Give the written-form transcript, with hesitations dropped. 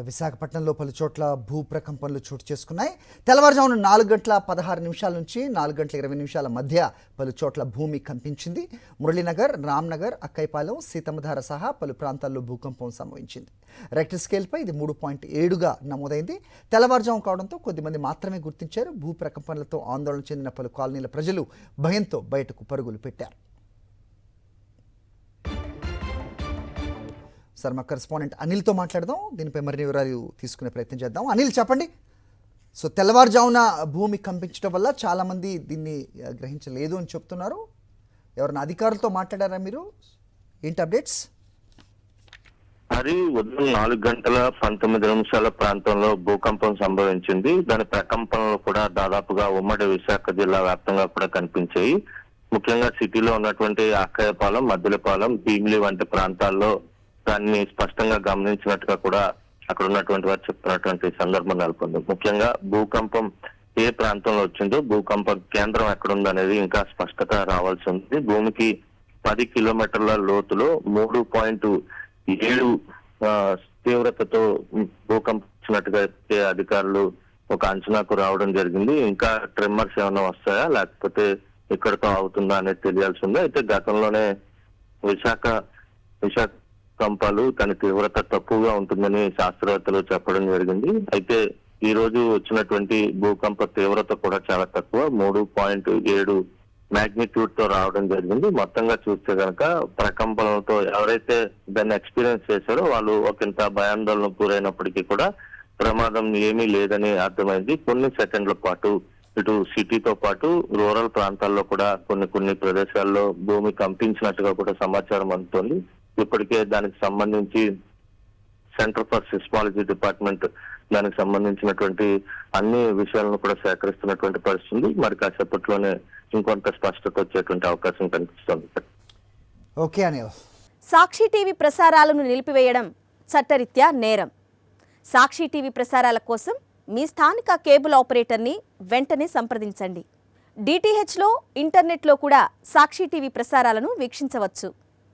విశాఖపట్నంలో పలు చోట్ల భూ ప్రకంపనలు చోటు చేసుకున్నాయి. తెల్లవారుజామున 4:16 నుంచి 4:20 మధ్య పలు చోట్ల భూమి కంపించింది. మురళీనగర్, రామ్నగర్, అక్కైపాలెం, సీతమ్మధార సహా పలు ప్రాంతాల్లో భూకంపం సంభవించింది. రెక్టర్ స్కేల్పై ఇది 3.7గా నమోదైంది. తెల్లవారుజాము కావడంతో కొద్దిమంది మాత్రమే గుర్తించారు. భూ ప్రకంపనలతో ఆందోళన చెందిన పలు కాలనీల ప్రజలు భయంతో బయటకు పరుగులు పెట్టారు. సార్, మా కరెస్పాండెంట్ అనిల్తో మాట్లాడదాం. దీనిపై మరిన్ని వివరాలు తీసుకునే ప్రయత్నం చేద్దాం. అనిల్, చెప్పండి. సో తెల్లవారుజామున భూమి కంపించడం వల్ల చాలామంది దీన్ని గ్రహించలేదు అని చెప్తున్నారు. ఎవరైనా అధికారులతో మాట్లాడారా మీరు? ఏంటి అప్డేట్స్? అది ఉదయం 4:19 ప్రాంతంలో భూకంపం సంభవించింది. దాని ప్రకంపనలు కూడా దాదాపుగా ఉమ్మడి విశాఖ జిల్లా వ్యాప్తంగా కూడా కనిపించాయి. ముఖ్యంగా సిటీలో ఉన్నటువంటి అక్కయ్యపాలెం, మద్దిలపాలెం, భీమిలి వంటి ప్రాంతాల్లో దాన్ని స్పష్టంగా గమనించినట్టుగా కూడా అక్కడ ఉన్నటువంటి వారు చెప్తున్నటువంటి సందర్భం నెలకొంది. ముఖ్యంగా భూకంపం ఏ ప్రాంతంలో వచ్చిందో, భూకంపం కేంద్రం ఎక్కడుందో అనేది ఇంకా స్పష్టత రావాల్సి ఉంది. భూమికి 10 కిలోమీటర్ల లోతులో 3.7 తీవ్రతతో భూకంపం వచ్చినట్టుగా అధికారులు ఒక అంచనాకు రావడం జరిగింది. ఇంకా ట్రిమ్మర్స్ ఏమైనా వస్తాయా లేకపోతే ఇక్కడతో అవుతుందా అనేది తెలియాల్సి ఉంది. అయితే గతంలోనే విశాఖ భూకంపాలు దాని తీవ్రత తక్కువగా ఉంటుందని శాస్త్రవేత్తలు చెప్పడం జరిగింది. అయితే ఈ రోజు వచ్చినటువంటి భూకంప తీవ్రత కూడా చాలా తక్కువ, 3.7 మాగ్నిట్యూడ్ తో రావడం జరిగింది. మొత్తంగా చూస్తే కనుక ప్రకంపనలతో ఎవరైతే దాన్ని ఎక్స్పీరియన్స్ చేశారో వాళ్ళు ఒకంత భయాందోళన గురైనప్పటికీ కూడా ప్రమాదం ఏమీ లేదని అర్థమైంది. కొన్ని సెకండ్ల పాటు ఇటు సిటీతో పాటు రూరల్ ప్రాంతాల్లో కూడా కొన్ని ప్రదేశాల్లో భూమి కంపించినట్టుగా కూడా సమాచారం అందుతోంది. ఇప్పటికే దానికి సంబంధించి సెంటర్ ఫర్ సిస్మాలజీ డిపార్ట్మెంట్ దానికి సంబంధించినటువంటి అన్ని విషయాలను కూడా సేకరిస్తున్నటువంటి పరిస్థితి. మరి కాసేపట్లోనే ఇంకొంత స్పష్టత వచ్చేటువంటి అవకాశం కనిపిస్తుంది. ఓకే అనిల్. సాక్షి టీవీ ప్రసారాలను నిలిపివేయడం చట్టరీత్యా నేరం. సాక్షి టీవీ ప్రసారాల కోసం మీ స్థానిక కేబుల్ ఆపరేటర్ని వెంటనే సంప్రదించండి. డిటిహెచ్లో, ఇంటర్నెట్లో కూడా సాక్షి టీవీ ప్రసారాలను వీక్షించవచ్చు.